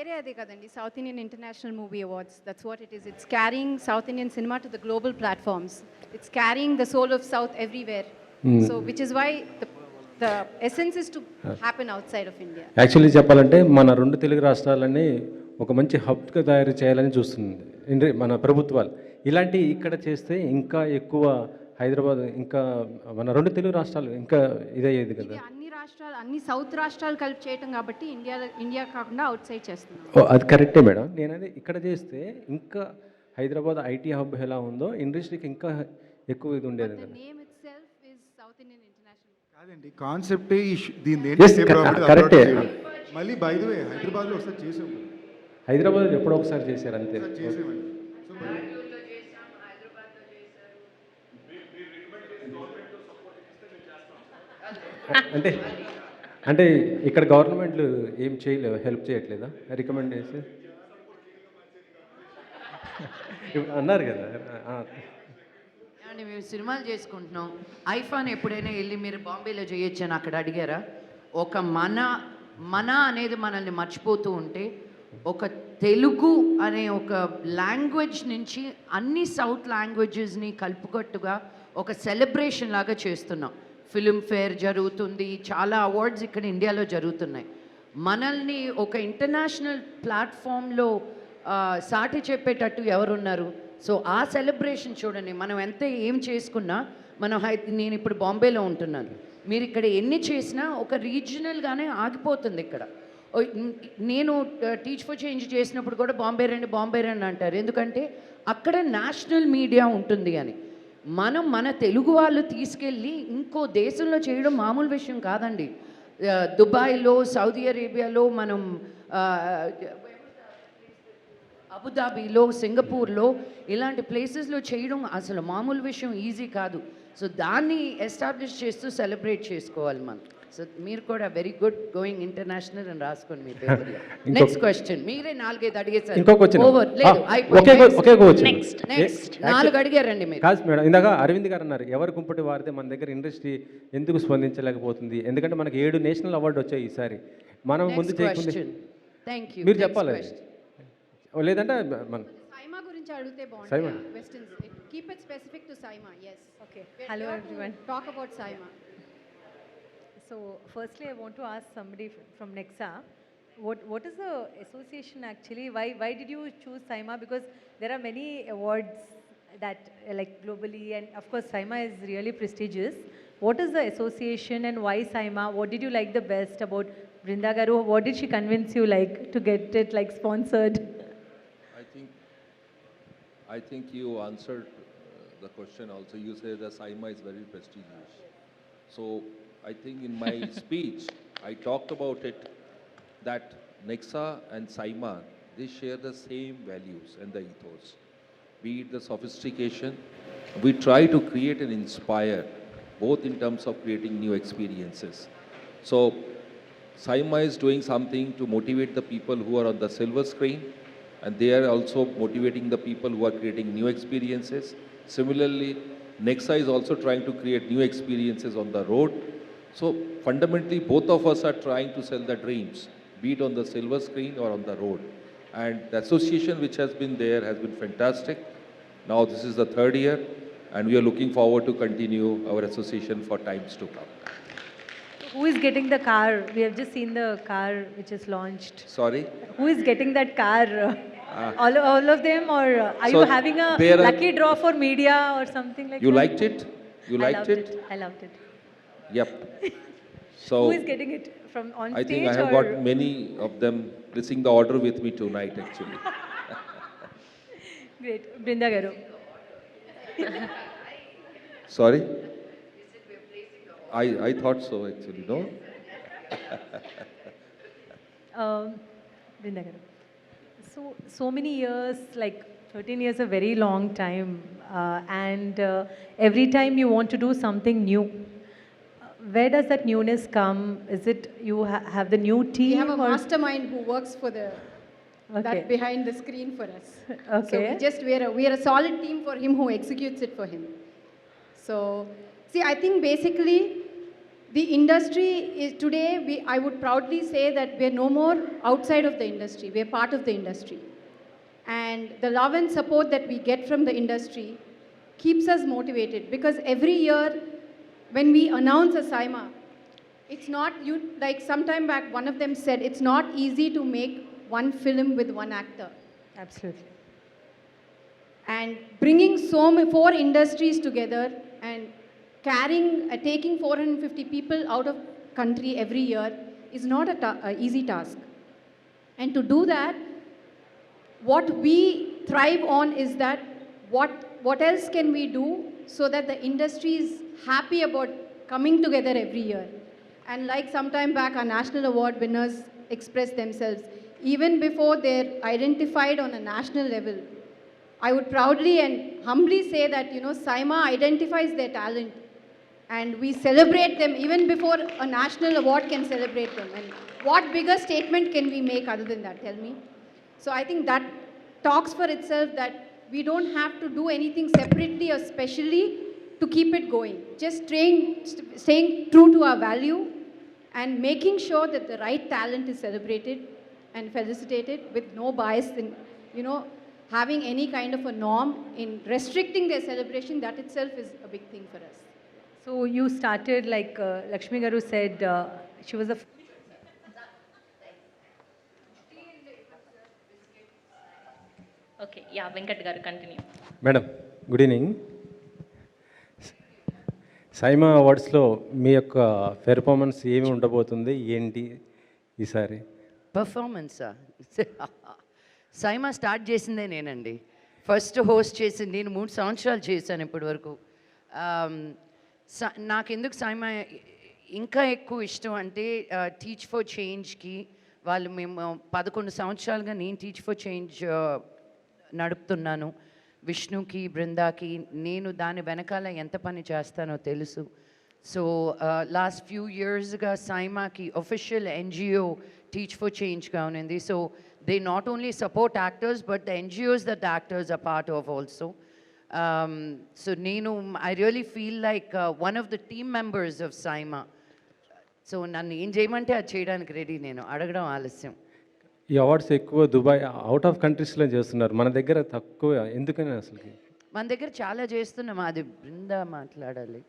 పేరే అదే కదండి, South Indian International Movie Awards. That's what it is. It's carrying South Indian cinema to the global platforms. It's carrying the soul of south everywhere. So which is why the essence is to happen outside of India. Actually చెప్పాలంటే మన రెండు తెలుగు రాష్ట్రాలని ఒక మంచి హబ్గా తయారు చేయాలని చూస్తుంది మన ప్రభుత్వాలు. ఇలాంటి ఇక్కడ చేస్తే ఇంకా ఎక్కువ హైదరాబాద్, ఇంకా మన రెండు తెలుగు రాష్ట్రాలు ఇంకా ఇదయ్యేది కదా. అన్ని రాష్ట్రాలు, అన్ని సౌత్ రాష్ట్రాలు కలిపి చేయటం కాబట్టి ఇండియా కాకుండా అవుట్ సైడ్ చేస్తున్నాం. అది కరెక్టే మేడం. నేనది ఇక్కడ చేస్తే ఇంకా హైదరాబాద్ ఐటీ హబ్ ఎలా ఉందో ఇండస్ట్రీకి ఇంకా ఎక్కువ ఇది ఉండేది కదా. Name itself is south Indian international. కాదండి, కాన్సెప్టే దీని కరెక్టే. మళ్ళీ బై ది వే హైదరాబాద్లో ఒకసారి చేసాం. హైదరాబాద్ ఎప్పుడో ఒకసారి చేశారు అంతే. చేసామండి. అంటే అంటే ఇక్కడ గవర్నమెంట్లు ఏం చేయలేవు, హెల్ప్ చేయట్లేదా రికమెండ్ చేసి అన్నారు కదా. అండి మేము సినిమాలు చేసుకుంటున్నాం. ఐఫాన్ ఎప్పుడైనా వెళ్ళి మీరు బాంబేలో చేయొచ్చు అని అక్కడ అడిగారా? ఒక మన అనేది మనల్ని మర్చిపోతూ ఉంటే ఒక తెలుగు అనే ఒక లాంగ్వేజ్ నుంచి అన్ని సౌత్ లాంగ్వేజెస్ని కలుపుకట్టుగా ఒక సెలబ్రేషన్ లాగా చేస్తున్నాం. ఫిల్మ్ఫేర్ జరుగుతుంది, చాలా అవార్డ్స్ ఇక్కడ ఇండియాలో జరుగుతున్నాయి. మనల్ని ఒక ఇంటర్నేషనల్ ప్లాట్ఫామ్లో సాటి చెప్పేటట్టు ఎవరున్నారు? సో ఆ సెలబ్రేషన్ చూడండి. మనం ఎంత ఏం చేసుకున్నా, నేను ఇప్పుడు బాంబేలో ఉంటున్నాను, మీరు ఇక్కడ ఎన్ని చేసినా ఒక రీజనల్గానే ఆగిపోతుంది ఇక్కడ. నేను టీచ్ ఫర్ చేంజ్ చేసినప్పుడు కూడా బాంబే రండి అంటారు. ఎందుకంటే అక్కడ నేషనల్ మీడియా ఉంటుంది అని. మన తెలుగు వాళ్ళు తీసుకెళ్ళి ఇంకో దేశంలో చేయడం మామూలు విషయం కాదండి. దుబాయ్లో, సౌదీ అరేబియాలో, మనం అబుదాబీలో, సింగపూర్లో ఇలాంటి ప్లేసెస్లో చేయడం అసలు మామూలు విషయం, ఈజీ కాదు. సో దాన్ని ఎస్టాబ్లిష్ చేస్తూ సెలబ్రేట్ చేసుకోవాలి మనం. సో మీరు కూడా వెరీ గుడ్ గోయింగ్ ఇంటర్నేషనల్ అని రాసుకోండి మీ పేపర్లో. Next question. మీరే 4-5 అడిగేసారు. ఓవర్ లేదు, నెక్స్ట్ 4 అడిగారండి మీరు. కాదు మేడం, ఇందాక అరవింద్ గారు అన్నారు ఎవరు కుంపటి వారితే మన దగ్గర ఇండస్ట్రీ ఎందుకు స్పందించలేకపోతుంది. ఎందుకంటే మనకి 7 నేషనల్ అవార్డు వచ్చాయి ఈసారి. మనం ముందు చేయకుండా మీరు చెప్పాలి, లేదంటే మన సైమా గురించి అడిగితే బాగుంటుంది. Western keep it specific to SIIMA. yes, okay. Hello everyone. Talk about Saima. So firstly I want to ask somebody from Nexa, what is the association actually? Why did you choose Saima? Because there are many awards that like globally, and of course Saima is really prestigious. What is the association and why Saima? What did you like the best about Brinda Garu? What did she convince you like to get it like sponsored? I think you answered the question also. You say that Saima is very prestigious. So I think in my speech, I talked about it, that Nexa and Saima, they share the same values and the ethos. Be it the sophistication, we try to create and inspire, both in terms of creating new experiences. So Saima is doing something to motivate the people who are on the silver screen, and they are also motivating the people who are creating new experiences. Similarly, Nexa is also trying to create new experiences on the road. So fundamentally, both of us are trying to sell the dreams, be it on the silver screen or on the road. And the association which has been there has been fantastic. Now this is the 3rd year, and we are looking forward to continue our association for times to come. Who is getting the car? We have just seen the car which is launched. Sorry? Who is getting that car? All of them, or are So you having a lucky draw for media or something like You that? liked it? You liked it? I loved it. Yep. So Who is getting it from on I stage? think I have or? got many of them placing the order with me tonight actually. Great. Brinda Garu. Sorry? I thought so actually, no? Brinda Garu. So many years, like 13 years, a very long time, and every time you want to do something new. Where does that newness come? Is it you have the new team? We have a or? mastermind who works for Okay. that behind the screen for us. Okay. So we are a solid team for him who executes it for him. So see, I think basically the industry is today, I would proudly say that we're no more outside of the industry, we're part of the industry. And the love and support that we get from the industry keeps us motivated, because every year when we announce a SIMA, it's not, you like sometime back one of them said, it's not easy to make one film with one actor. Absolutely. And bringing four industries together and carrying, taking 450 people out of country every year is not a easy task. And to do that, what we thrive on is that what else can we do so that the industry is happy about coming together every year. And like sometime back our national award winners expressed themselves, even before they're identified on a national level, I would proudly and humbly say that, you know, SIMA identifies their talent and we celebrate them even before a national award can celebrate them. And what bigger statement can we make other than that? Tell me. So I think that talks for itself, that we don't have to do anything separately or specially to keep it going. Just staying true to our value and making sure that the right talent is celebrated and felicitated with no bias in, you know, having any kind of a norm in restricting their celebration. That itself is a big thing for us. So you started, like Lakshmi Garu said, she was a Okay, yeah, Venkat garu continue. Madam good evening. SIIMA అవార్డ్స్లో మీ యొక్క performance ఏమి ఉండబోతుంది ఏంటి ఈసారి? పర్ఫార్మెన్సా? SIIMA start చేసిందే నేనండి. First host చేసింది నేను 3 సంవత్సరాలు చేశాను ఇప్పటి వరకు. నాకెందుకు సైమా ఇంకా ఎక్కువ ఇష్టం అంటే, టీచ్ ఫర్ చేంజ్కి వాళ్ళు మేము 11 సంవత్సరాలుగా నేను టీచ్ ఫర్ చేంజ్ నడుపుతున్నాను. విష్ణుకి, బృందాకి నేను దాని వెనకాల ఎంత పని చేస్తానో తెలుసు. సో లాస్ట్ ఫ్యూ ఇయర్స్గా సైమాకి ఒఫిషియల్ ఎన్జిఓ టీచ్ ఫర్ చేంజ్గా ఉన్నింది. So they not only support actors but the NGOs that actors are part of also. So నేను I really feel like one of the team members of SIIMA. So నన్ను ఏం చేయమంటే అది చేయడానికి ready, నేను అడగడం ఆలస్యం. ఈ అవార్డ్స్ ఎక్కువ దుబాయ్, అవుట్ ఆఫ్ కంట్రీస్లో చేస్తున్నారు, మన దగ్గర తక్కువ, ఎందుకని అసలుకి? మన దగ్గర చాలా చేస్తున్నాం, అది బృందా మాట్లాడాలి.